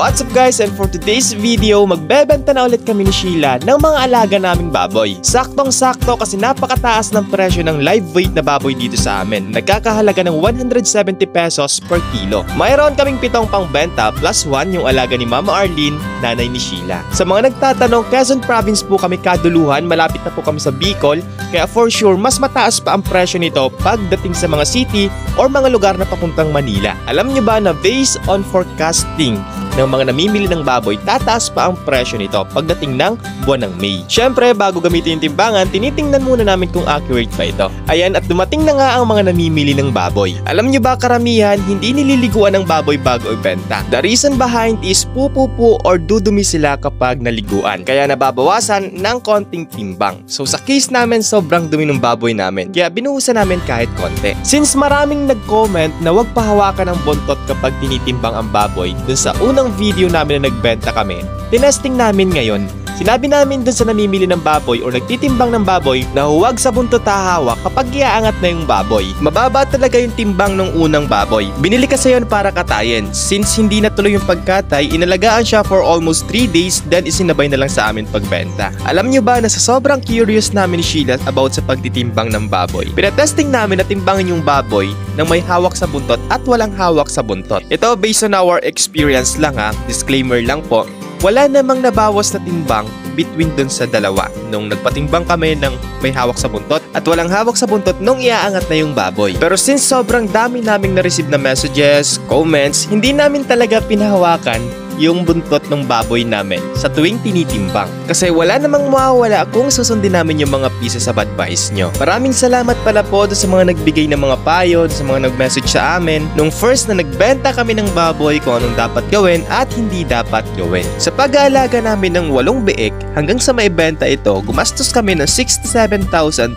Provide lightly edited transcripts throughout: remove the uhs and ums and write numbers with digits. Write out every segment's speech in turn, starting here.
What's up guys, and for today's video, magbebenta na ulit kami ni Sheila ng mga alaga naming baboy. Saktong-sakto kasi napakataas ng presyo ng live weight na baboy dito sa amin. Nagkakahalaga ng 170 pesos per kilo. Mayroon kaming 7 pangbenta plus 1 yung alaga ni Mama Arlene, nanay ni Sheila. Sa mga nagtatanong, Quezon Province po kami kaduluhan, malapit na po kami sa Bicol, kaya for sure mas mataas pa ang presyo nito pagdating sa mga city or mga lugar na papuntang Manila. Alam nyo ba na based on forecasting ng mga namimili ng baboy, tataas pa ang presyo nito pagdating ng buwan ng May. Syempre, bago gamitin yung timbangan, tinitingnan muna namin kung accurate ba ito. Ayan, at dumating na nga ang mga namimili ng baboy. Alam nyo ba, karamihan, hindi nililiguan ng baboy bago ibenta. The reason behind is pupupo or dudumi sila kapag naliguan. Kaya nababawasan ng konting timbang. So sa case namin, sobrang dumi ng baboy namin. Kaya binuhusan namin kahit konti. Since maraming nag-comment na wag pahawakan ng buntot kapag tinitimbang ang baboy, dun sa unang video namin na nagbenta kami, tinesting namin ngayon. Sinabi namin dun sa namimili ng baboy o nagtitimbang ng baboy na huwag sa buntot hahawak kapag iaangat na yung baboy. Mababa talaga yung timbang ng unang baboy. Binili kasi yun para katayin. Since hindi natuloy yung pagkatay, inalagaan siya for almost 3 days, then isinabay na lang sa amin pagbenta. Alam nyo ba na sa sobrang curious namin ni Sheila about sa pagtitimbang ng baboy, pinatesting namin na timbangin yung baboy ng may hawak sa buntot at walang hawak sa buntot. Ito based on our experience lang ha, disclaimer lang po. Wala namang nabawas na timbang between dun sa dalawa nung nagpatimbang kami ng may hawak sa buntot at walang hawak sa buntot nung iaangat na yung baboy. Pero since sobrang dami naming na-receive na messages, comments, hindi namin talaga pinahawakan yung buntot ng baboy namin sa tuwing tinitimbang. Kasi wala namang mawawala kung susundin namin yung mga pieces of advice nyo. Maraming salamat pala po sa mga nagbigay ng mga payo, sa mga nag-message sa amin nung first na nagbenta kami ng baboy kung anong dapat gawin at hindi dapat gawin. Sa pag-aalaga namin ng 8 biik, hanggang sa maibenta ito, gumastos kami ng 67,330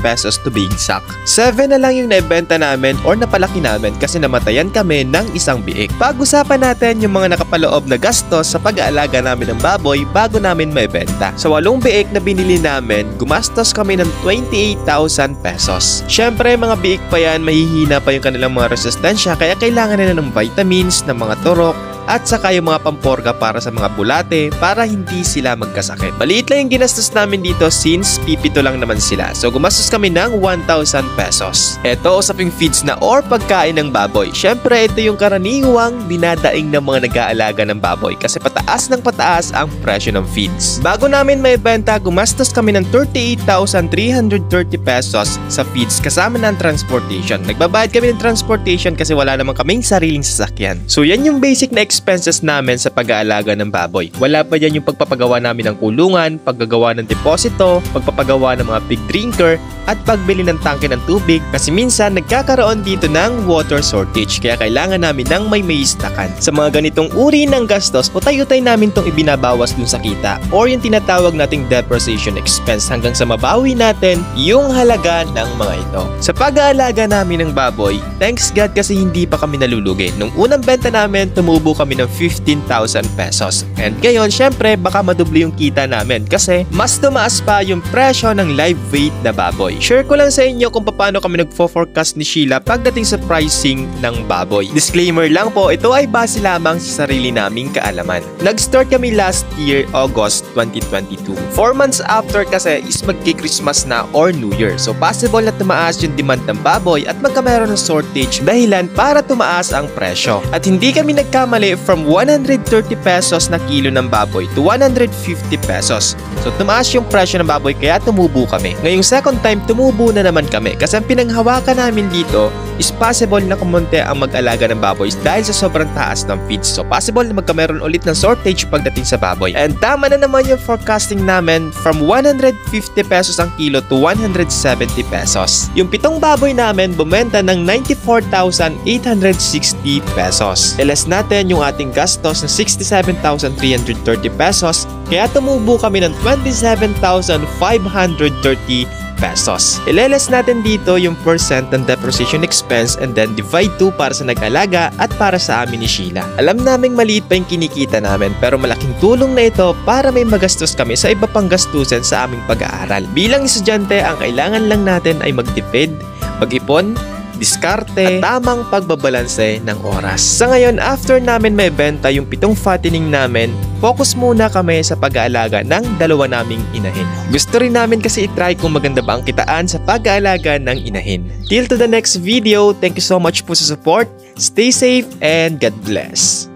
pesos to be exact. 7 na lang yung naibenta namin or napalaki namin kasi namatayan kami ng 1 biik. Pag-usapan natin yung mga nakapaloob na gastos sa pag-aalaga namin ng baboy bago namin maibenta. Sa 8 biik na binili namin, gumastos kami ng 28,000 pesos. Syempre, mga biik pa yan, mahihina pa yung kanilang mga resistensya kaya kailangan nila ng vitamins, ng mga turok, at saka yung mga pamporga para sa mga bulate para hindi sila magkasakit. Maliit lang yung ginastos namin dito since pipito lang naman sila. So gumastos kami ng 1,000 pesos. Ito usaping feeds na or pagkain ng baboy. Syempre ito yung karaniwang dinadaing ng mga nag-aalaga ng baboy kasi pataas ng pataas ang presyo ng feeds. Bago namin may benta, gumastos kami ng 38,330 pesos sa feeds kasama ng transportation. Nagbabayad kami ng transportation kasi wala naman kaming sariling sasakyan. So yan yung basic na expenses namin sa pag-aalaga ng baboy. Wala pa dyan yung pagpapagawa namin ng kulungan, paggagawa ng deposito, pagpapagawa ng mga pig drinker, at pagbili ng tangke ng tubig kasi minsan nagkakaroon dito ng water shortage kaya kailangan namin ng may maistakan. Sa mga ganitong uri ng gastos, utay-utay namin itong ibinabawas dun sa kita or yung tinatawag nating depreciation expense hanggang sa mabawi natin yung halaga ng mga ito. Sa pag-aalaga namin ng baboy, thanks God kasi hindi pa kami nalulugi. Nung unang benta namin, tumubo kami ng 15,000 pesos. And ngayon, syempre, baka madubli yung kita namin kasi mas tumaas pa yung presyo ng live weight na baboy. Share ko lang sa inyo kung paano kami nagfo-forecast ni Sheila pagdating sa pricing ng baboy. Disclaimer lang po, ito ay base lamang sa sarili naming kaalaman. Nag-start kami last year, August 2022. 4 months after kasi is magki-Christmas na or New Year. So possible na tumaas yung demand ng baboy at magkameron ng shortage dahilan para tumaas ang presyo. At hindi kami nagkamali from 130 pesos na kilo ng baboy to 150 pesos. So tumaas yung presyo ng baboy kaya tumubo kami. Ngayong second time, tumubo na naman kami kasi ang pinanghawakan namin dito is possible na kumonte ang mag-alaga ng baboy dahil sa sobrang taas ng feeds. So possible na magkameron ulit ng shortage pagdating sa baboy. And tama na naman yung forecasting namin from 150 pesos ang kilo to 170 pesos. Yung 7 baboy namin bumenta ng 94,860 pesos. Ilas natin yung ating gastos na 67,330 pesos kaya tumubo kami ng 27,530 pesos. Ileles natin dito yung percent ng depreciation expense and then divide 2 para sa nag-alaga at para sa amin ni Sheila. Alam naming maliit pa yung kinikita namin pero malaking tulong na ito para may magastos kami sa iba pang gastusin sa aming pag-aaral. Bilang estudyante, ang kailangan lang natin ay magtipid, mag-ipon, diskarte, at tamang pagbabalanse ng oras. Sa ngayon, after namin may benta yung 7 fattening namin, focus muna kami sa pag-aalaga ng 2 naming inahin. Gusto rin namin kasi itry kung maganda ba ang kitaan sa pag-aalaga ng inahin. Till to the next video, thank you so much po sa support, stay safe, and God bless.